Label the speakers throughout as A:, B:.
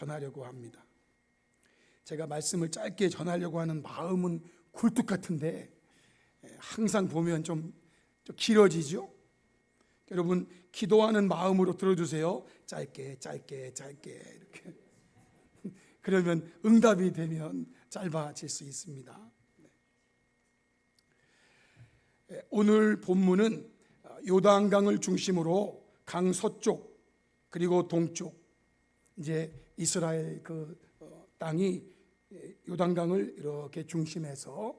A: 전하려고 합니다. 제가 말씀을 짧게 전하려고 하는 마음은 굴뚝 같은데 항상 보면 좀 길어지죠. 여러분, 기도하는 마음으로 들어주세요. 짧게 이렇게. 그러면 응답이 되면 짧아질 수 있습니다. 오늘 본문은 요단강을 중심으로 강 서쪽 그리고 동쪽, 이제 이스라엘 그 땅이 요단강을 이렇게 중심해서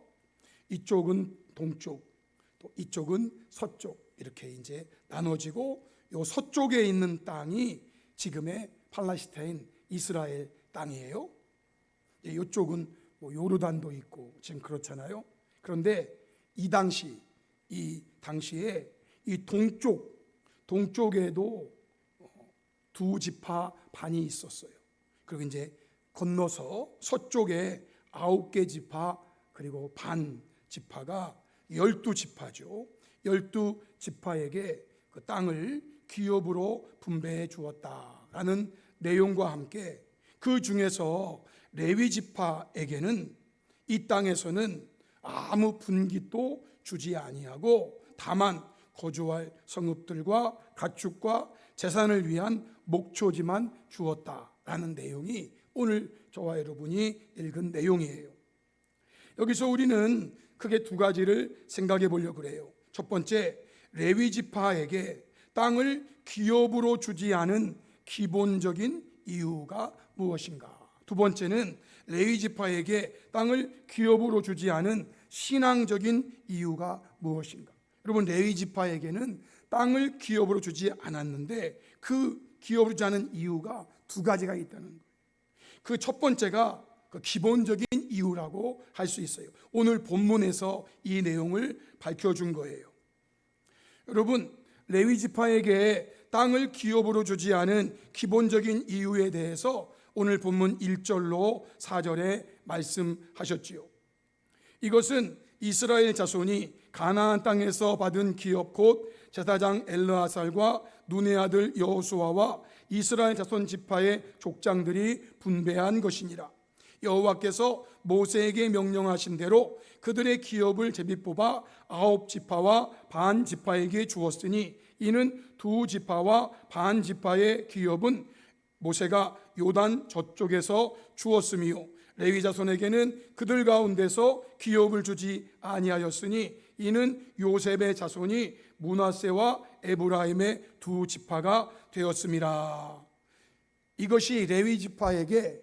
A: 이쪽은 동쪽, 또 이쪽은 서쪽, 이렇게 이제 나눠지고, 요 서쪽에 있는 땅이 지금의 팔레스타인 이스라엘 땅이에요. 이쪽은 뭐 요르단도 있고 지금 그렇잖아요. 그런데 이 당시에 이 동쪽에도 두 지파 반이 있었어요. 그리고 이제 건너서 서쪽에 9개 지파, 그리고 반 지파가 12지파죠. 12지파에게 그 땅을 기업으로 분배해 주었다라는 내용과 함께, 그 중에서 레위 지파에게는 이 땅에서는 아무 분깃도 주지 아니하고 다만 거주할 성읍들과 가축과 재산을 위한 목초지만 주었다라는 내용이 오늘 저와 여러분이 읽은 내용이에요. 여기서 우리는 크게 두 가지를 생각해 보려고 그래요. 첫 번째, 레위 지파에게 땅을 기업으로 주지 않은 기본적인 이유가 무엇인가? 두 번째는 레위 지파에게 땅을 기업으로 주지 않은 신앙적인 이유가 무엇인가? 여러분, 레위 지파에게는 땅을 기업으로 주지 않았는데 그 기업으로 주지 않은 이유가 두 가지가 있다는 거예요. 그 첫 번째가 그 기본적인 이유라고 할 수 있어요. 오늘 본문에서 이 내용을 밝혀준 거예요. 여러분, 레위 지파에게 땅을 기업으로 주지 않은 기본적인 이유에 대해서 오늘 본문 1절로 4절에 말씀하셨지요. 이것은 이스라엘 자손이 가나안 땅에서 받은 기업, 곧 제사장 엘르아살과 눈의 아들 여호수아와 이스라엘 자손 지파의 족장들이 분배한 것이니라. 여호와께서 모세에게 명령하신 대로 그들의 기업을 제비 뽑아 9지파와 반 지파에게 주었으니, 이는 2지파와 반 지파의 기업은 모세가 요단 저쪽에서 주었으며 레위 자손에게는 그들 가운데서 기업을 주지 아니하였으니, 이는 요셉의 자손이 므낫세와 에브라임의 2지파가 되었음이라. 이것이 레위 지파에게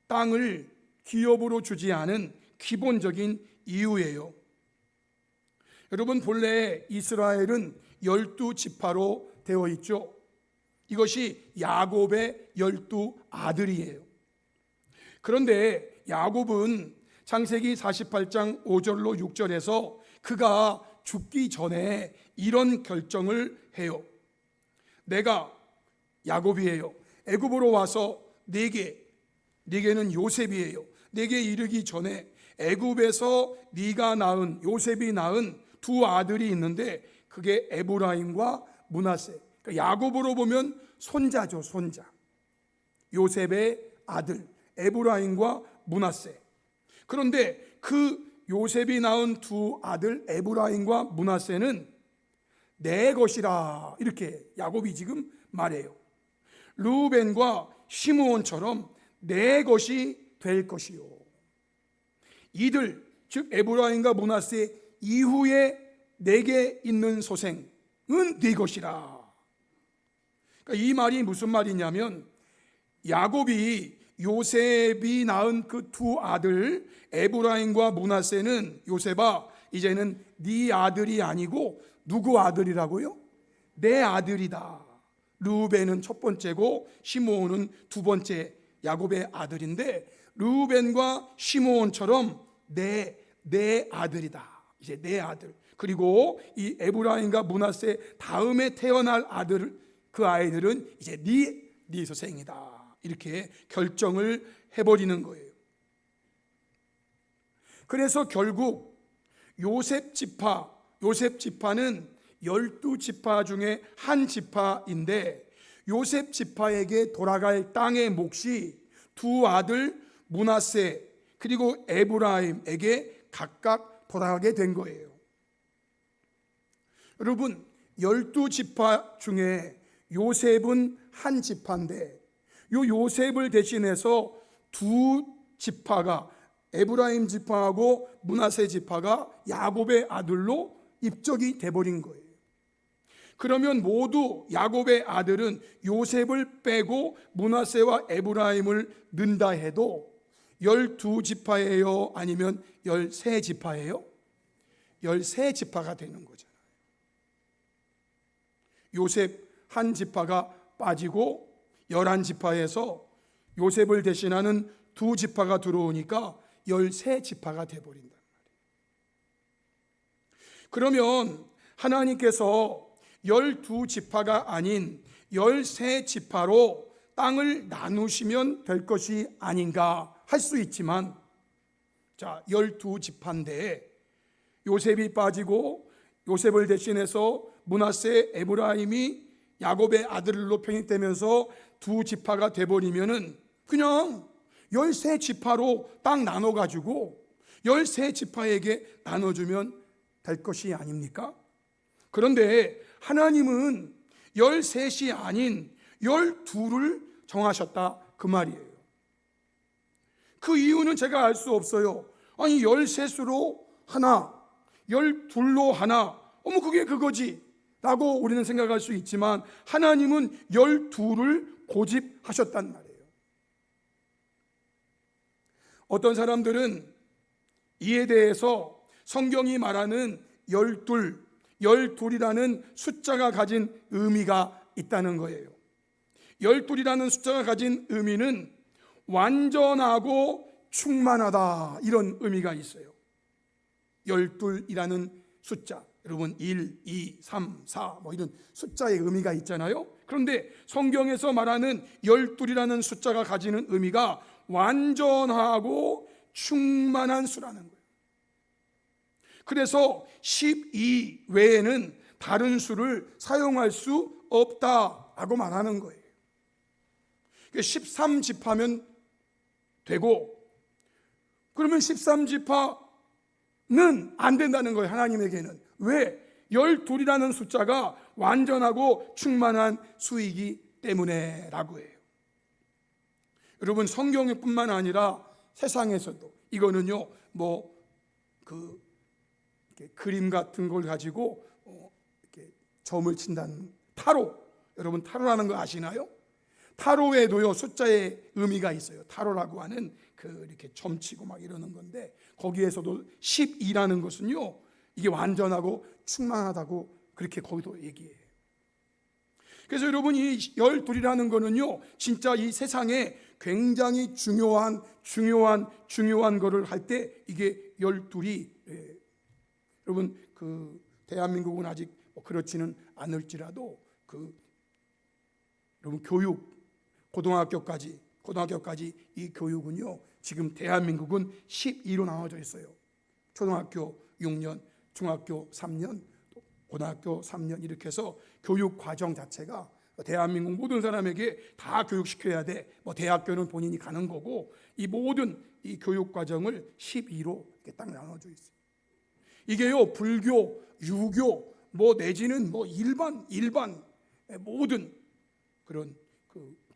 A: 땅을 기업으로 주지 않은 기본적인 이유예요. 여러분, 본래 이스라엘은 12지파로 되어 있죠. 이것이 야곱의 12아들이에요. 그런데 야곱은 창세기 48장 5절로 6절에서 그가 죽기 전에 이런 결정을 해요. 내가, 야곱이에요, 애굽으로 와서 네게는 요셉이에요. 네게 이르기 전에 애굽에서 네가 낳은, 요셉이 낳은 2 아들이 있는데 그게 에브라임과 므낫세. 그러니까 야곱으로 보면 손자죠, 손자. 요셉의 아들 에브라임과 므낫세. 그런데 그 요셉이 낳은 2 아들 에브라임과 므낫세는 내 것이라, 이렇게 야곱이 지금 말해요. 르우벤과 시므온처럼 내 것이 될 것이요. 이들, 즉 에브라임과 므낫세 이후에 내게 있는 소생은 네 것이라. 그러니까 이 말이 무슨 말이냐면, 야곱이 요셉이 낳은 그 2 아들 에브라임과 므낫세는, 요셉아, 이제는 네 아들이 아니고 누구 아들이라고요? 내 아들이다. 르우벤은 첫 번째고 시므온은 두 번째 야곱의 아들인데, 르우벤과 시므온처럼 내 아들이다. 이제 내 아들. 그리고 이 에브라임과 므낫세 다음에 태어날 아들, 그 아이들은 이제 네 소생이다. 이렇게 결정을 해버리는 거예요. 그래서 결국 요셉 지파는 12지파 중에 한 지파인데, 요셉 지파에게 돌아갈 땅의 몫이 두 아들 므낫세 그리고 에브라임에게 각각 돌아가게 된 거예요. 여러분, 12지파 중에 요셉은 한 지파인데 요 요셉을 대신해서 두 지파가 에브라임 지파하고 므낫세 지파가 야곱의 아들로 입적이 돼버린 거예요. 그러면 모두 야곱의 아들은 요셉을 빼고 므낫세와 에브라임을 넣는다 해도 12지파예요? 아니면 13지파예요? 13지파가 되는 거잖아요. 요셉 한 지파가 빠지고 11지파에서 요셉을 대신하는 두 지파가 들어오니까 13지파가 돼버린단 말이에요. 그러면 하나님께서 12지파가 아닌 13지파로 땅을 나누시면 될 것이 아닌가 할 수 있지만, 자, 12지파인데 요셉이 빠지고 요셉을 대신해서 므낫세, 에브라임이 야곱의 아들로 편입되면서 두 지파가 돼버리면은 그냥 13지파로 땅 나눠가지고 13지파에게 나눠주면 될 것이 아닙니까? 그런데 하나님은 13이 아닌 12를 정하셨다 그 말이에요. 그 이유는 제가 알 수 없어요. 아니 13수로 하나, 12로 하나, 그게 그거지 라고 우리는 생각할 수 있지만 하나님은 12를 고집하셨단 말이에요. 어떤 사람들은 이에 대해서 성경이 말하는 12이라는 숫자가 가진 의미가 있다는 거예요. 12이라는 숫자가 가진 의미는 완전하고 충만하다, 이런 의미가 있어요. 12이라는 숫자, 여러분 1, 2, 3, 4 이런 숫자의 의미가 있잖아요. 그런데 성경에서 말하는 12이라는 숫자가 가지는 의미가 완전하고 충만한 수라는 거예요. 그래서 12 외에는 다른 수를 사용할 수 없다라고 말하는 거예요. 13지파면 되고, 그러면 13지파는 안 된다는 거예요, 하나님에게는. 왜? 12이라는 숫자가 완전하고 충만한 수이기 때문에 라고 해요. 여러분, 성경뿐만 아니라 세상에서도 이거는요, 그림 같은 걸 가지고 이렇게 점을 친다는 타로, 여러분 타로라는 거 아시나요? 타로에도요 숫자의 의미가 있어요. 타로라고 하는 이렇게 점치고 이러는 건데, 거기에서도 12라는 것은요 이게 완전하고 충만하다고 그렇게 거기도 얘기해요. 그래서 여러분, 이 12이라는 거는요 진짜 이 세상에 굉장히 중요한 거를 할 때 이게 12이, 여러분 대한민국은 아직 그렇지는 않을지라도 여러분 교육, 고등학교까지 이 교육은요 지금 대한민국은 12로 나눠져 있어요. 초등학교 6년, 중학교 3년, 고등학교 3년 이렇게 해서 교육 과정 자체가 대한민국 모든 사람에게 다 교육시켜야 돼. 대학교는 본인이 가는 거고, 이 모든 이 교육 과정을 12로 이렇게 딱 나눠져 있어요. 이게요 불교, 유교 내지는 일반 모든 그런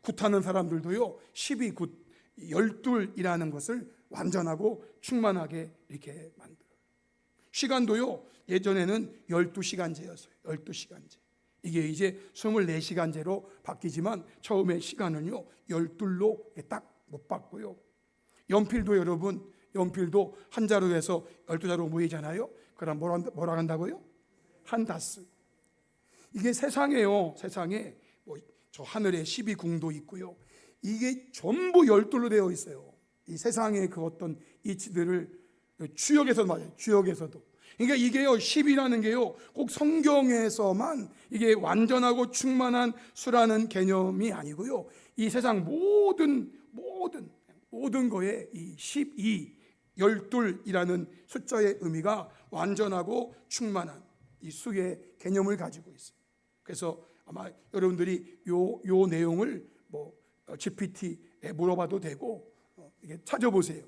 A: 굿하는 사람들도요 12굿 12이라는 것을 완전하고 충만하게 이렇게 만들어요. 시간도요 예전에는 12시간제였어요. 12시간제. 이게 이제 24시간제로 바뀌지만 처음에 시간은요 12로 딱 못 바꿔요. 연필도 여러분, 연필도 한 자루에서 12자루 모이잖아요. 그럼 뭐라 한다고요? 한 다스. 이게 세상에요. 세상에 저 하늘에 12궁도 있고요. 이게 전부 12로 되어 있어요. 이 세상의 그 어떤 이치들을 주역에서 말이에요. 주역에서도. 그러니까 이게요 10이라는 게요 꼭 성경에서만 이게 완전하고 충만한 수라는 개념이 아니고요. 이 세상 모든 거에 이 12, 12이라는 숫자의 의미가 완전하고 충만한 이 수의 개념을 가지고 있어요. 그래서 아마 여러분들이 요 내용을 GPT에 물어봐도 되고 이게 찾아보세요.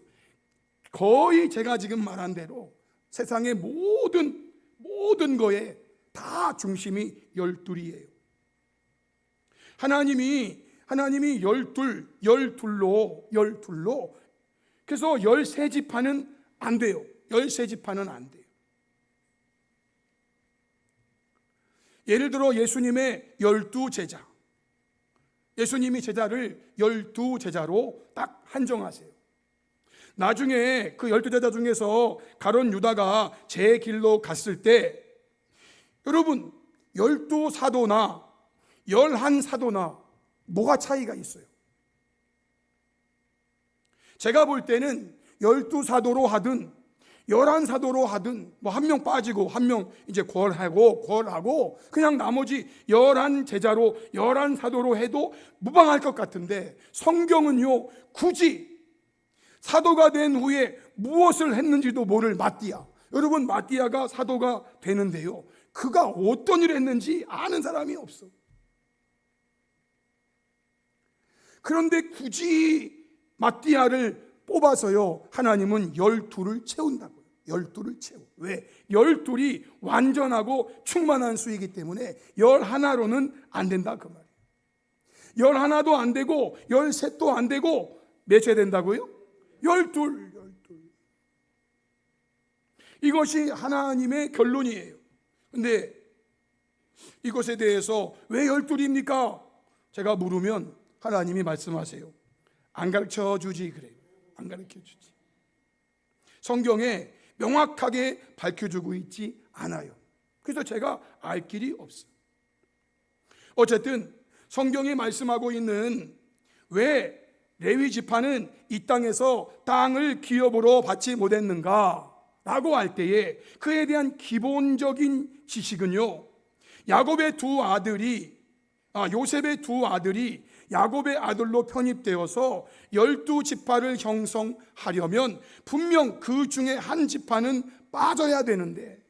A: 거의 제가 지금 말한 대로 세상의 모든 거에 다 중심이 열둘이에요. 하나님이 열둘로 그래서 13지파는 안 돼요. 13지파는 안 돼요. 예를 들어 예수님의 12제자, 예수님이 제자를 12제자로 딱 한정하세요. 나중에 그 12제자 중에서 가룟 유다가 제 길로 갔을 때 여러분 12사도나 11사도나 뭐가 차이가 있어요? 제가 볼 때는 12사도로 하든 11사도로 하든 한 명 빠지고 한 명 이제 궐하고 그냥 나머지 11제자로 11사도로 해도 무방할 것 같은데 성경은요 굳이 사도가 된 후에 무엇을 했는지도 모를 마띠아, 여러분 마띠아가 사도가 되는데요 그가 어떤 일을 했는지 아는 사람이 없어. 그런데 굳이 마띠아를 뽑아서요 하나님은 12를 채운다고요. 12를 채워. 왜? 12이 완전하고 충만한 수이기 때문에 11로는 안 된다 그 말이에요. 11도 안 되고 13도 안 되고 몇이 된다고요? 12. 이것이 하나님의 결론이에요. 근데 이것에 대해서 왜 12입니까? 제가 물으면 하나님이 말씀하세요. 안 가르쳐 주지 그래요. 안 가르쳐 주지. 성경에 명확하게 밝혀주고 있지 않아요. 그래서 제가 알 길이 없어요. 어쨌든 성경이 말씀하고 있는 왜 레위 지파는 이 땅에서 땅을 기업으로 받지 못했는가 라고 할 때에 그에 대한 기본적인 지식은요 야곱의 두 아들이 요셉의 두 아들이 야곱의 아들로 편입되어서 12지파를 형성하려면 분명 그 중에 한 지파는 빠져야 되는데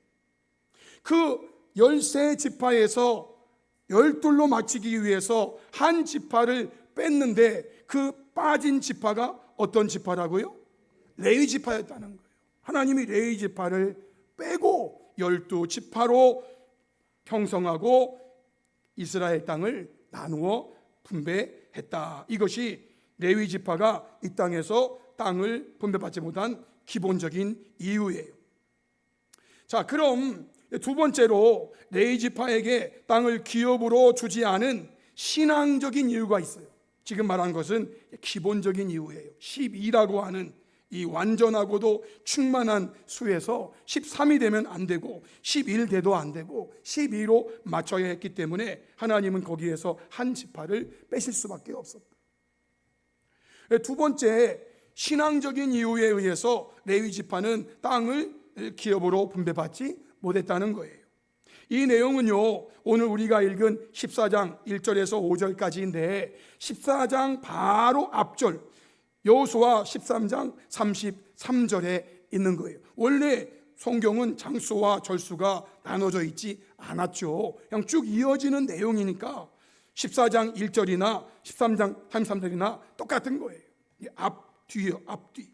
A: 그 13지파에서 12로 맞추기 위해서 한 지파를 뺐는데 그 빠진 지파가 어떤 지파라고요? 레위 지파였다는 거예요. 하나님이 레위 지파를 빼고 12지파로 형성하고 이스라엘 땅을 나누어 분배했다. 이것이 레위 지파가 이 땅에서 땅을 분배받지 못한 기본적인 이유예요. 자, 그럼 두 번째로 레위 지파에게 땅을 기업으로 주지 않은 신앙적인 이유가 있어요. 지금 말한 것은 기본적인 이유예요. 12라고 하는 이 완전하고도 충만한 수에서 13이 되면 안 되고 11 돼도 안 되고 12로 맞춰야 했기 때문에 하나님은 거기에서 한 지파를 빼실 수밖에 없었다. 두 번째 신앙적인 이유에 의해서 레위 지파는 땅을 기업으로 분배받지 못했다는 거예요. 이 내용은요 오늘 우리가 읽은 14장 1절에서 5절까지인데 14장 바로 앞절 여호수아 13장 33절에 있는 거예요. 원래 성경은 장수와 절수가 나눠져 있지 않았죠. 그냥 쭉 이어지는 내용이니까 14장 1절이나 13장 33절이나 똑같은 거예요. 앞뒤요, 앞뒤.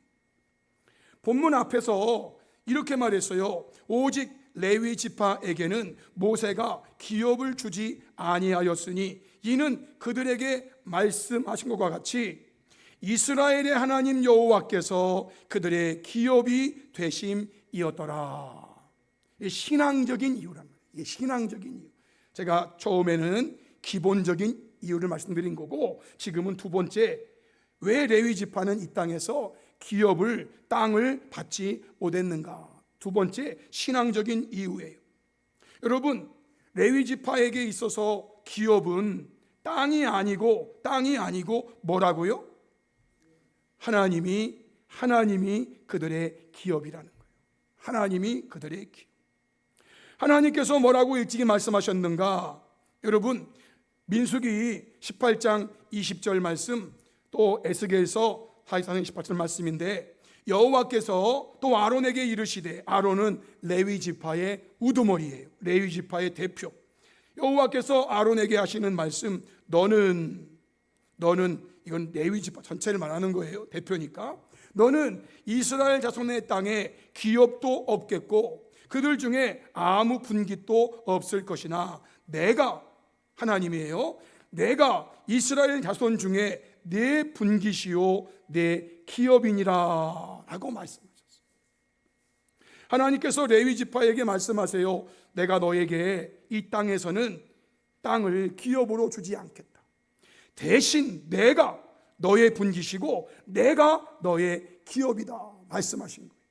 A: 본문 앞에서 이렇게 말했어요. 오직 레위 지파에게는 모세가 기업을 주지 아니하였으니 이는 그들에게 말씀하신 것과 같이 이스라엘의 하나님 여호와께서 그들의 기업이 되심이었더라. 신앙적인 이유란 말이에요. 신앙적인 이유. 제가 처음에는 기본적인 이유를 말씀드린 거고 지금은 두 번째 왜 레위 지파는 이 땅에서 땅을 받지 못했는가. 두 번째 신앙적인 이유예요. 여러분 레위 지파에게 있어서 기업은 땅이 아니고 뭐라고요? 하나님이 그들의 기업이라는 거예요. 하나님이 그들의 기업. 하나님께서 뭐라고 일찍이 말씀하셨는가? 여러분 민수기 18장 20절 말씀 또 에스겔서 44장 28절 말씀인데 여호와께서 또 아론에게 이르시되 아론은 레위 지파의 우두머리예요. 레위 지파의 대표. 여호와께서 아론에게 하시는 말씀, 너는 이건 레위 지파 전체를 말하는 거예요. 대표니까. 너는 이스라엘 자손의 땅에 기업도 없겠고 그들 중에 아무 분깃도 없을 것이나 내가 하나님이에요. 내가 이스라엘 자손 중에 내 분깃이요 내 기업이니라 라고 말씀하셨어요. 하나님께서 레위 지파에게 말씀하세요. 내가 너에게 이 땅에서는 땅을 기업으로 주지 않겠다. 대신 내가 너의 분깃이고 내가 너의 기업이다 말씀하신 거예요.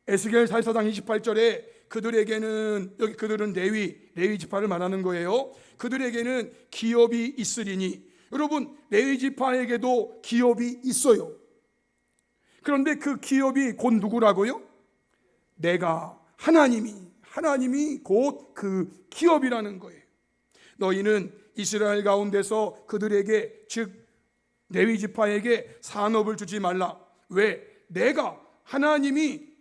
A: 에스겔 4장 28절에 그들에게는, 여기 그들은 레위 지파를 말하는 거예요. 그들에게는 기업이 있으리니, 여러분 레위 지파에게도 기업이 있어요. 그런데 그 기업이 곧 누구라고요? 내가 하나님이 곧 그 기업이라는 거예요. 너희는 이스라엘 가운데서 그들에게, 즉 레위 지파에게 산업을 주지 말라. 왜? 내가 하나님이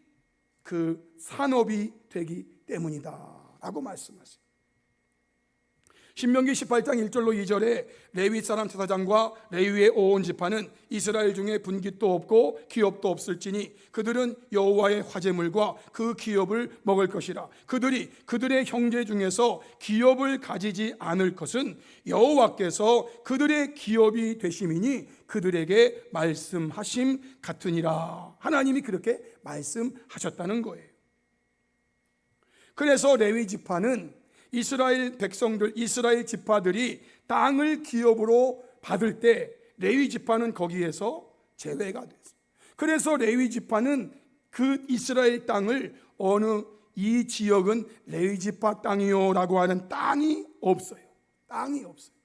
A: 그 산업이 되기 때문이다 라고 말씀하세요. 신명기 18장 1절로 2절에 레위 사람 제사장과 레위의 온 지파는 이스라엘 중에 분깃도 없고 기업도 없을지니 그들은 여호와의 화제물과 그 기업을 먹을 것이라. 그들이 그들의 형제 중에서 기업을 가지지 않을 것은 여호와께서 그들의 기업이 되심이니 그들에게 말씀하심 같으니라. 하나님이 그렇게 말씀하셨다는 거예요. 그래서 레위 지파는 이스라엘 백성들, 이스라엘 지파들이 땅을 기업으로 받을 때 레위 지파는 거기에서 제외가 됐어요. 그래서 레위 지파는 그 이스라엘 땅을 이 지역은 레위 지파 땅이요라고 하는 땅이 없어요. 땅이 없어요.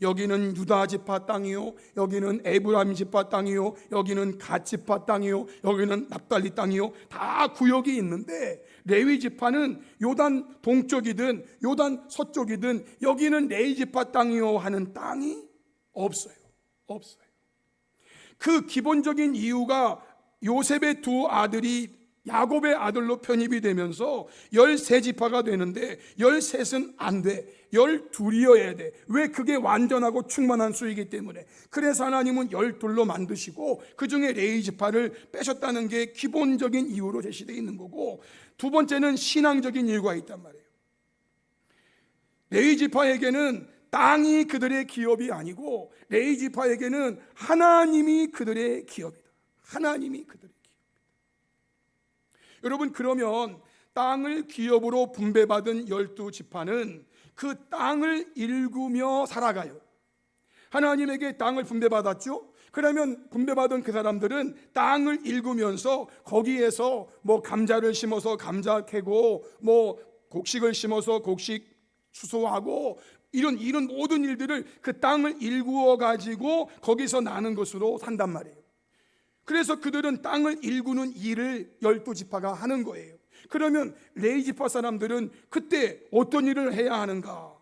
A: 여기는 유다 지파 땅이요, 여기는 에브라임 지파 땅이요, 여기는 갓 지파 땅이요, 여기는 납달리 땅이요, 다 구역이 있는데 레위 지파는 요단 동쪽이든 요단 서쪽이든 여기는 레위 지파 땅이요 하는 땅이 없어요. 그 기본적인 이유가 요셉의 두 아들이 야곱의 아들로 편입이 되면서 13지파가 되는데 13은 안 돼. 12이어야 돼. 왜? 그게 완전하고 충만한 수이기 때문에. 그래서 하나님은 12로 만드시고 그 중에 레위 지파를 빼셨다는 게 기본적인 이유로 제시되어 있는 거고, 두 번째는 신앙적인 이유가 있단 말이에요. 레위 지파에게는 땅이 그들의 기업이 아니고 레위 지파에게는 하나님이 그들의 기업이다. 하나님이 그들의 기업이다. 여러분, 그러면 땅을 기업으로 분배받은 12지파는 그 땅을 일구며 살아가요. 하나님에게 땅을 분배받았죠. 그러면 분배받은 그 사람들은 땅을 일구면서 거기에서 뭐 감자를 심어서 감자 캐고 뭐 곡식을 심어서 곡식 추수하고 이런 모든 일들을 그 땅을 일구어 가지고 거기서 나는 것으로 산단 말이에요. 그래서 그들은 땅을 일구는 일을 12지파가 하는 거예요. 그러면 레위 지파 사람들은 그때 어떤 일을 해야 하는가?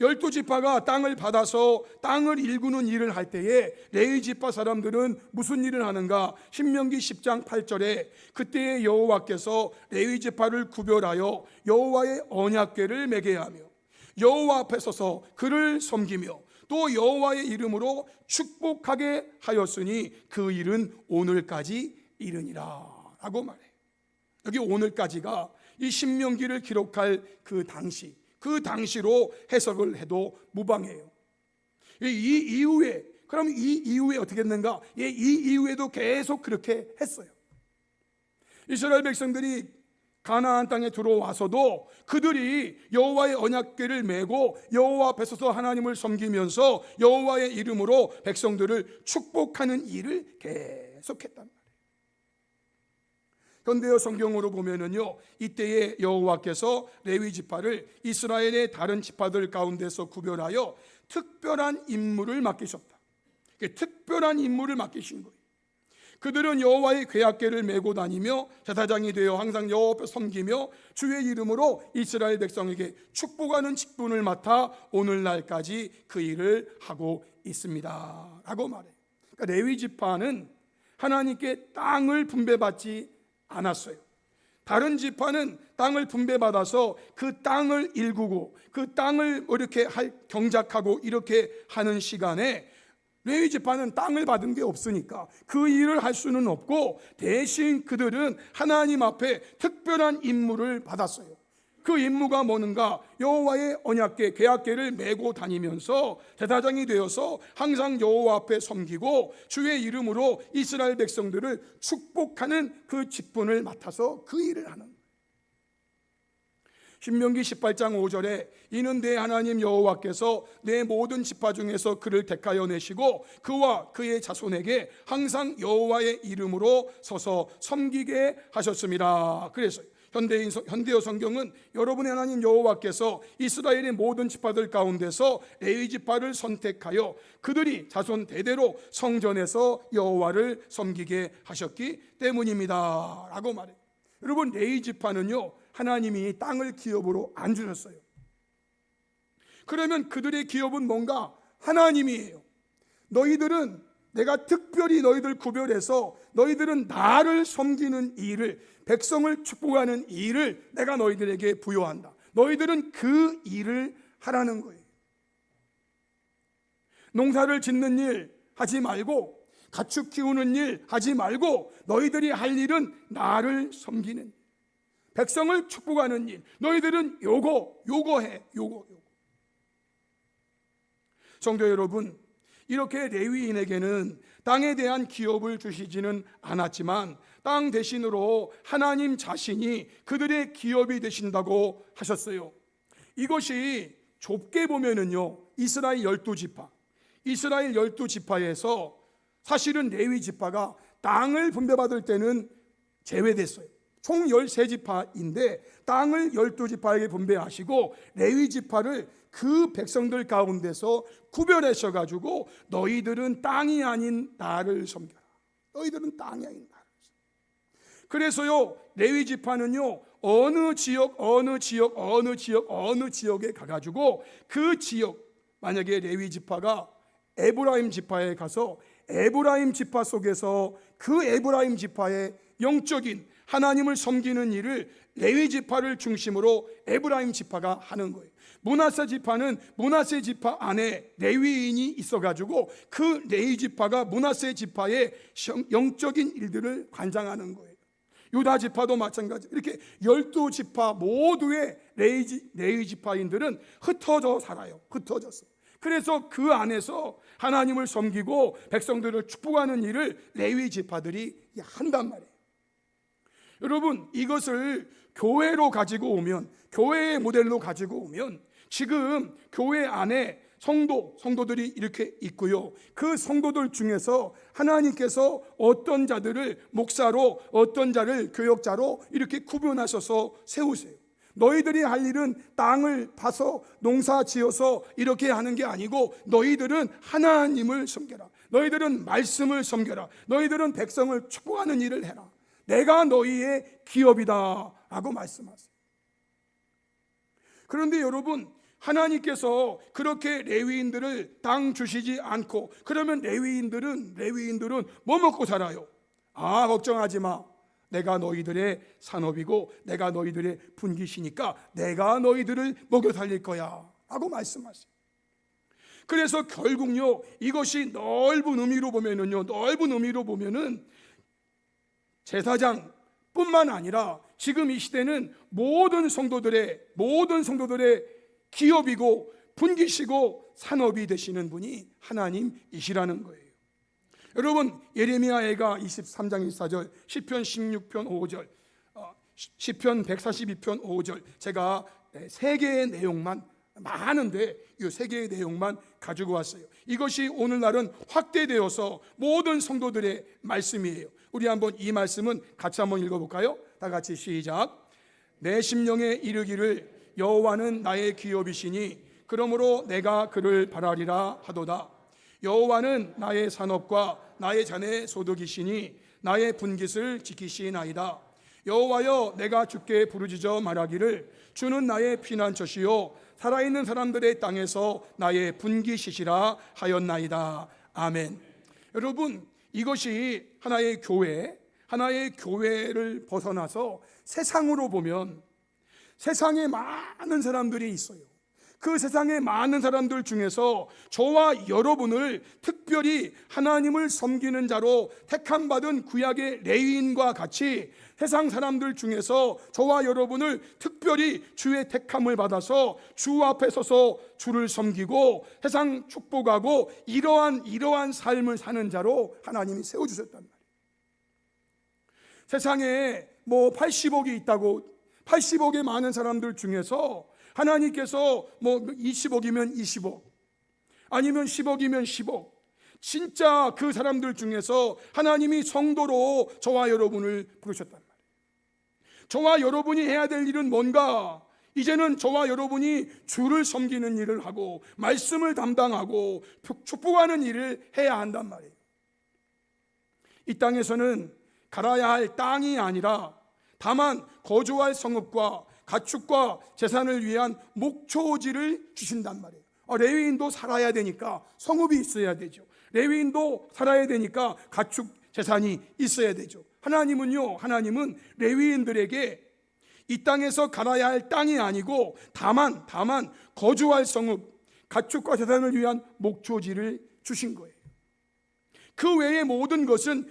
A: 12지파가 땅을 받아서 땅을 일구는 일을 할 때에 레위 지파 사람들은 무슨 일을 하는가? 신명기 10장 8절에 그때에 여호와께서 레위 지파를 구별하여 여호와의 언약궤를 매게 하며 여호와 앞에 서서 그를 섬기며 또 여호와의 이름으로 축복하게 하였으니 그 일은 오늘까지 이르니라 라고 말해요. 여기 오늘까지가 이 신명기를 기록할 그 당시로 해석을 해도 무방해요. 이 이후에, 그럼 이 이후에 어떻게 했는가? 이 이후에도 계속 그렇게 했어요. 이스라엘 백성들이 가나안 땅에 들어와서도 그들이 여호와의 언약궤를 메고 여호와 앞에 서서 하나님을 섬기면서 여호와의 이름으로 백성들을 축복하는 일을 계속했단 말이에요. 현대어 성경으로 보면은요, 이때에 여호와께서 레위 지파를 이스라엘의 다른 지파들 가운데서 구별하여 특별한 임무를 맡기셨다. 특별한 임무를 맡기신 거예요. 그들은 여호와의 궤약궤를 메고 다니며 제사장이 되어 항상 여호와 앞에 섬기며 주의 이름으로 이스라엘 백성에게 축복하는 직분을 맡아 오늘날까지 그 일을 하고 있습니다 라고 말해요. 그러니까 레위 지파는 하나님께 땅을 분배받지 않았어요. 다른 지파는 땅을 분배받아서 그 땅을 일구고 그 땅을 이렇게 경작하고 이렇게 하는 시간에 레위 지파는 땅을 받은 게 없으니까 그 일을 할 수는 없고, 대신 그들은 하나님 앞에 특별한 임무를 받았어요. 그 임무가 뭐는가? 여호와의 언약궤, 계약궤를 메고 다니면서 제사장이 되어서 항상 여호와 앞에 섬기고 주의 이름으로 이스라엘 백성들을 축복하는 그 직분을 맡아서 그 일을 하는 거예요. 신명기 18장 5절에 이는 내 하나님 여호와께서 내 모든 지파 중에서 그를 택하여 내시고 그와 그의 자손에게 항상 여호와의 이름으로 서서 섬기게 하셨습니다. 그래서 현대어 성경은 여러분의 하나님 여호와께서 이스라엘의 모든 지파들 가운데서 레위 지파를 선택하여 그들이 자손 대대로 성전에서 여호와를 섬기게 하셨기 때문입니다 라고 말해요. 여러분, 레위 지파는요, 하나님이 땅을 기업으로 안 주셨어요. 그러면 그들의 기업은 뭔가? 하나님이에요. 너희들은, 내가 특별히 너희들 구별해서 너희들은 나를 섬기는 일을, 백성을 축복하는 일을 내가 너희들에게 부여한다. 너희들은 그 일을 하라는 거예요. 농사를 짓는 일 하지 말고, 가축 키우는 일 하지 말고, 너희들이 할 일은 나를 섬기는 일, 백성을 축복하는 일. 너희들은 요거 해. 성도 여러분, 이렇게 레위인에게는 땅에 대한 기업을 주시지는 않았지만 땅 대신으로 하나님 자신이 그들의 기업이 되신다고 하셨어요. 이것이 좁게 보면은요, 이스라엘 12지파, 이스라엘 12지파에서 사실은 레위 지파가 땅을 분배받을 때는 제외됐어요. 총 13지파인데 땅을 12지파에게 분배하시고 레위 지파를 그 백성들 가운데서 구별하셔가지고 너희들은 땅이 아닌 나를 섬겨라. 너희들은 땅이 아닌 나를 섬겨라. 그래서요, 레위 지파는요, 어느 지역에 가가지고 그 지역, 만약에 레위 지파가 에브라임 지파에 가서 에브라임 지파 속에서 그 에브라임 지파의 영적인 하나님을 섬기는 일을 레위 지파를 중심으로 에브라임 지파가 하는 거예요. 므낫세 지파는 므낫세 지파 안에 레위인이 있어가지고 그 레위 지파가 므낫세 지파의 영적인 일들을 관장하는 거예요. 유다 지파도 마찬가지. 이렇게 12지파 모두의 레위 지파인들은 흩어져 살아요. 흩어졌어. 그래서 그 안에서 하나님을 섬기고 백성들을 축복하는 일을 레위 지파들이 한단 말이에요. 여러분, 이것을 교회로 가지고 오면, 교회의 모델로 가지고 오면, 지금 교회 안에 성도들이 이렇게 있고요, 그 성도들 중에서 하나님께서 어떤 자들을 목사로, 어떤 자를 교역자로 이렇게 구분하셔서 세우세요. 너희들이 할 일은 땅을 파서 농사 지어서 이렇게 하는 게 아니고 너희들은 하나님을 섬겨라. 너희들은 말씀을 섬겨라. 너희들은 백성을 축복하는 일을 해라. 내가 너희의 기업이다 라고 말씀하세요. 그런데 여러분, 하나님께서 그렇게 레위인들을 땅 주시지 않고, 그러면 레위인들은 뭐 먹고 살아요? 걱정하지 마. 내가 너희들의 산업이고 내가 너희들의 분깃이니까 내가 너희들을 먹여 살릴 거야 라고 말씀하세요. 그래서 결국요, 이것이 넓은 의미로 보면은 제사장뿐만 아니라 지금 이 시대는 모든 성도들의 기업이고 분깃이고 산업이 되시는 분이 하나님이시라는 거예요. 여러분, 예레미야애가 23장 24절, 시편 16편 5절, 시편 142편 5절, 제가 세 개의 내용만, 많은데 이 세 개의 내용만 가지고 왔어요. 이것이 오늘날은 확대되어서 모든 성도들의 말씀이에요. 우리 한번 이 말씀은 같이 한번 읽어볼까요? 다 같이 시작. 내 심령에 이르기를 여호와는 나의 기업이시니 그러므로 내가 그를 바라리라 하도다. 여호와는 나의 산업과 나의 자네 소득이시니 나의 분깃을 지키시나이다. 여호와여, 내가 주께 부르짖어 말하기를 주는 나의 피난처시요 살아있는 사람들의 땅에서 나의 분깃이시라 하였나이다. 아멘. 여러분, 이것이 하나의 교회, 하나의 교회를 벗어나서 세상으로 보면 세상에 많은 사람들이 있어요. 그 세상에 많은 사람들 중에서 저와 여러분을 특별히 하나님을 섬기는 자로 택함받은 구약의 레위인과 같이 세상 사람들 중에서 저와 여러분을 특별히 주의 택함을 받아서 주 앞에 서서 주를 섬기고 세상 축복하고 이러한 삶을 사는 자로 하나님이 세워주셨단 말이에요. 세상에 80억이 있다고 80억의 많은 사람들 중에서 하나님께서 20억이면 20억, 아니면 10억이면 10억, 진짜 그 사람들 중에서 하나님이 성도로 저와 여러분을 부르셨단 말이에요. 저와 여러분이 해야 될 일은 뭔가? 이제는 저와 여러분이 주를 섬기는 일을 하고 말씀을 담당하고 축복하는 일을 해야 한단 말이에요. 이 땅에서는 갈아야 할 땅이 아니라 다만 거주할 성읍과 가축과 재산을 위한 목초지를 주신단 말이에요. 레위인도 살아야 되니까 성읍이 있어야 되죠. 레위인도 살아야 되니까 가축 재산이 있어야 되죠. 하나님은 레위인들에게 이 땅에서 갈아야 할 땅이 아니고 다만 거주할 성읍, 가축과 재산을 위한 목초지를 주신 거예요. 그 외의 모든 것, 즉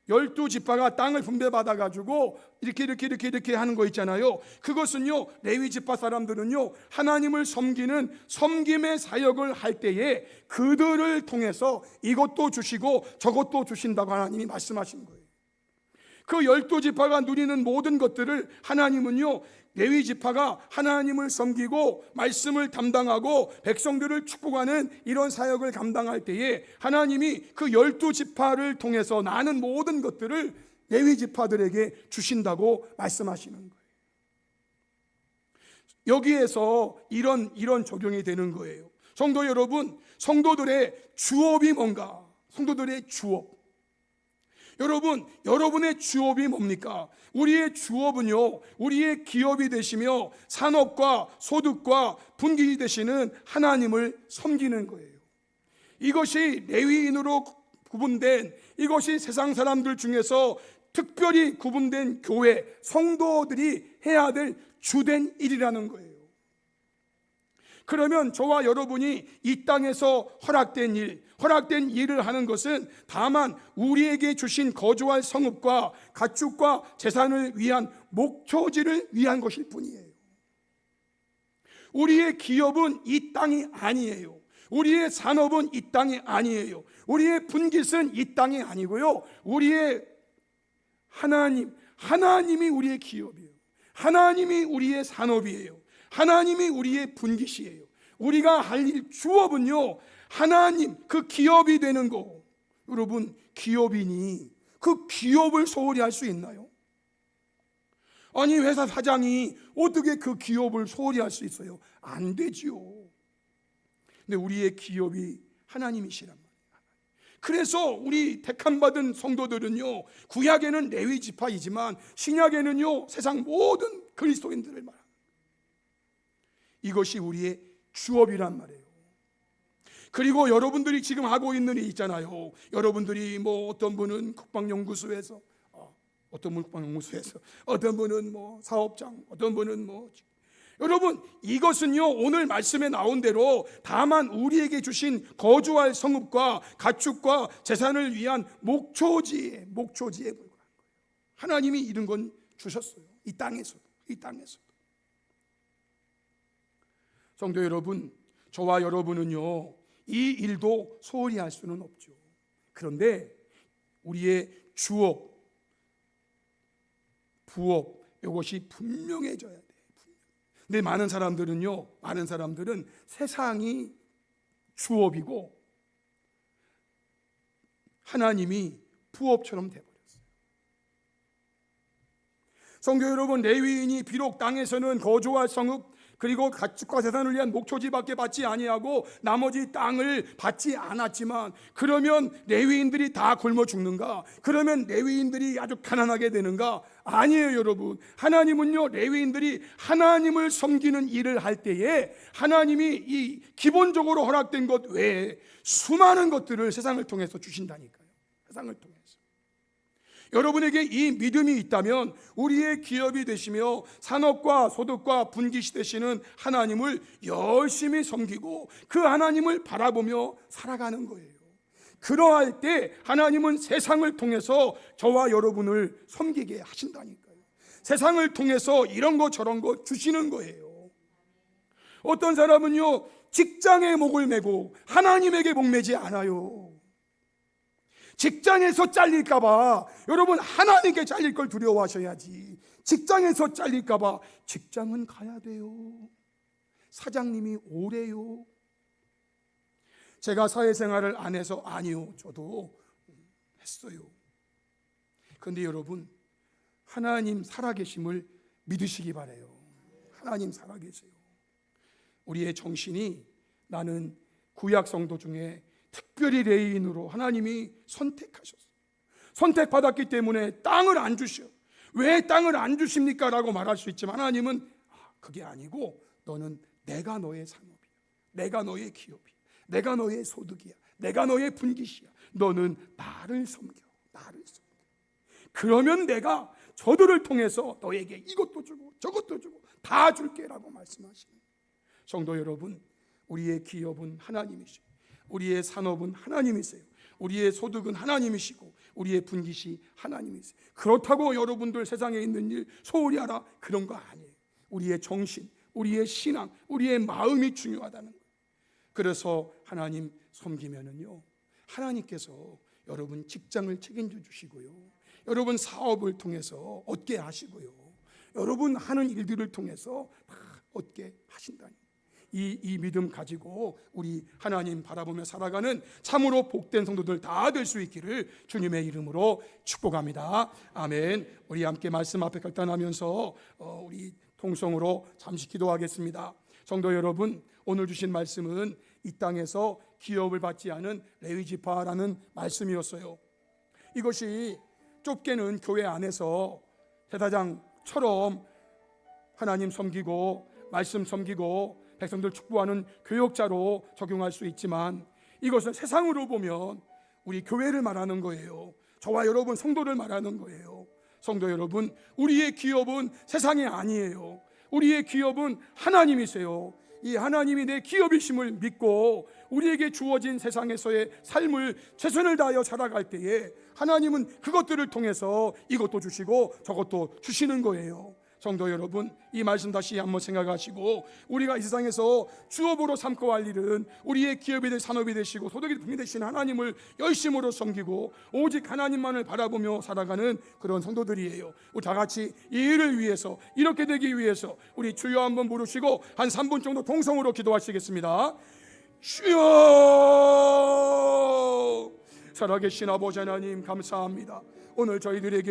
A: 12지파가 땅을 분배받아가지고 이렇게 하는 거 있잖아요. 그것은요, 레위지파 사람들은요, 하나님을 섬기는 섬김의 사역을 할 때에 그들을 통해서 이것도 주시고 저것도 주신다고 하나님이 말씀하신 거예요. 그 12지파가 누리는 모든 것들을 하나님은요, 레위지파가 하나님을 섬기고 말씀을 담당하고 백성들을 축복하는 이런 사역을 감당할 때에 하나님이 그 12지파를 통해서 나는 모든 것들을 레위지파들에게 주신다고 말씀하시는 거예요. 여기에서 이런 적용이 되는 거예요. 성도 여러분, 성도들의 주업이 뭔가? 성도들의 주업, 여러분의 주업이 뭡니까? 우리의 주업은요, 우리의 기업이 되시며 산업과 소득과 분깃이 되시는 하나님을 섬기는 거예요. 이것이 레위인으로 구분된, 이것이 세상 사람들 중에서 특별히 구분된 교회 성도들이 해야 될 주된 일이라는 거예요. 그러면 저와 여러분이 이 땅에서 허락된 일을 하는 것은 다만 우리에게 주신 거주할 성읍과 가축과 재산을 위한 목초지를 위한 것일 뿐이에요. 우리의 기업은 이 땅이 아니에요. 우리의 산업은 이 땅이 아니에요. 우리의 분깃은 이 땅이 아니고요, 우리의 하나님이 우리의 기업이에요. 하나님이 우리의 산업이에요. 하나님이 우리의 분깃이에요. 우리가 할 일, 주업은요, 하나님, 그 기업이 되는 거. 여러분, 기업이니 그 기업을 소홀히 할 수 있나요? 아니, 회사 사장이 어떻게 그 기업을 소홀히 할 수 있어요? 안 되지요. 근데 우리의 기업이 하나님이시란 말이에요. 그래서 우리 택함받은 성도들은요, 구약에는 레위 지파이지만 신약에는요, 세상 모든 그리스도인들을 말합니다. 이것이 우리의 주업이란 말이에요. 그리고 여러분들이 지금 하고 있는 일 있잖아요. 여러분들이 어떤 분은 국방연구소에서, 어떤 분은 사업장, 어떤 분은 여러분, 이것은요, 오늘 말씀에 나온 대로 다만 우리에게 주신 거주할 성읍과 가축과 재산을 위한 목초지에 불과한 거예요. 하나님이 이런 건 주셨어요. 이 땅에서도. 성도 여러분, 저와 여러분은요, 이 일도 소홀히 할 수는 없죠. 그런데 우리의 주업, 부업, 이것이 분명해져야 돼요. 근데 많은 사람들은 세상이 주업이고 하나님이 부업처럼 돼버렸어요. 성도 여러분, 레위인이 비록 땅에서는 거주할 성읍 그리고 가축과 재산을 위한 목초지밖에 받지 아니하고 나머지 땅을 받지 않았지만, 그러면 레위인들이 다 굶어 죽는가? 그러면 레위인들이 아주 가난하게 되는가? 아니에요, 여러분. 하나님은요, 레위인들이 하나님을 섬기는 일을 할 때에 하나님이 이 기본적으로 허락된 것 외에 수많은 것들을 세상을 통해서 주신다니까요. 세상을 통해서. 여러분에게 이 믿음이 있다면 우리의 기업이 되시며 산업과 소득과 분기시 되시는 하나님을 열심히 섬기고 그 하나님을 바라보며 살아가는 거예요. 그러할 때 하나님은 세상을 통해서 저와 여러분을 섬기게 하신다니까요. 세상을 통해서 이런 거 저런 거 주시는 거예요. 어떤 사람은요, 직장에 목을 메고 하나님에게 목매지 않아요. 직장에서 잘릴까봐, 여러분 하나님께 잘릴 걸 두려워하셔야지. 직장에서 잘릴까봐 직장은 가야 돼요. 사장님이 오래요. 제가 사회생활을 안 해서 아니요, 저도 했어요. 그런데 여러분, 하나님 살아계심을 믿으시기 바라요. 하나님 살아계세요. 우리의 정신이, 나는 구약 성도 중에 특별히 레인으로 하나님이 선택하셨어요. 선택받았기 때문에 땅을 안 주셔. 왜 땅을 안 주십니까? 라고 말할 수 있지만 하나님은 그게 아니고 너는 내가 너의 산업이야. 내가 너의 기업이야. 내가 너의 소득이야. 내가 너의 분깃이야. 너는 나를 섬겨. 나를 섬겨. 그러면 내가 저들을 통해서 너에게 이것도 주고 저것도 주고 다 줄게라고 말씀하시는 성도 여러분, 우리의 기업은 하나님이시고 우리의 산업은 하나님이세요. 우리의 소득은 하나님이시고 우리의 분깃이 하나님이세요. 그렇다고 여러분들 세상에 있는 일 소홀히 하라, 그런 거 아니에요. 우리의 정신, 우리의 신앙, 우리의 마음이 중요하다는 거예요. 그래서 하나님 섬기면은요, 하나님께서 여러분 직장을 책임져 주시고요, 여러분 사업을 통해서 얻게 하시고요, 여러분 하는 일들을 통해서 다 얻게 하신다니. 이 믿음 가지고 우리 하나님 바라보며 살아가는 참으로 복된 성도들 다 될 수 있기를 주님의 이름으로 축복합니다. 아멘. 우리 함께 말씀 앞에 결단하면서 우리 통성으로 잠시 기도하겠습니다. 성도 여러분, 오늘 주신 말씀은 이 땅에서 기업을 받지 않은 레위 지파라는 말씀이었어요. 이것이 좁게는 교회 안에서 제사장처럼 하나님 섬기고 말씀 섬기고 백성들 축복하는 교역자로 적용할 수 있지만, 이것은 세상으로 보면 우리 교회를 말하는 거예요. 저와 여러분 성도를 말하는 거예요. 성도 여러분, 우리의 기업은 세상이 아니에요. 우리의 기업은 하나님이세요. 이 하나님이 내 기업이심을 믿고 우리에게 주어진 세상에서의 삶을 최선을 다하여 살아갈 때에 하나님은 그것들을 통해서 이것도 주시고 저것도 주시는 거예요. 성도 여러분, 이 말씀 다시 한번 생각하시고, 우리가 이 세상에서 주업으로 삼고 할 일은 우리의 기업이 될 산업이 되시고 소득이 분이 되신 하나님을 열심으로 섬기고 오직 하나님만을 바라보며 살아가는 그런 성도들이에요. 우리 다 같이 이 일을 위해서, 이렇게 되기 위해서 우리 주여 한번 부르시고 한 3분 정도 동성으로 기도하시겠습니다. 주여! 살아계신 아버지 하나님, 감사합니다. 오늘 저희들에게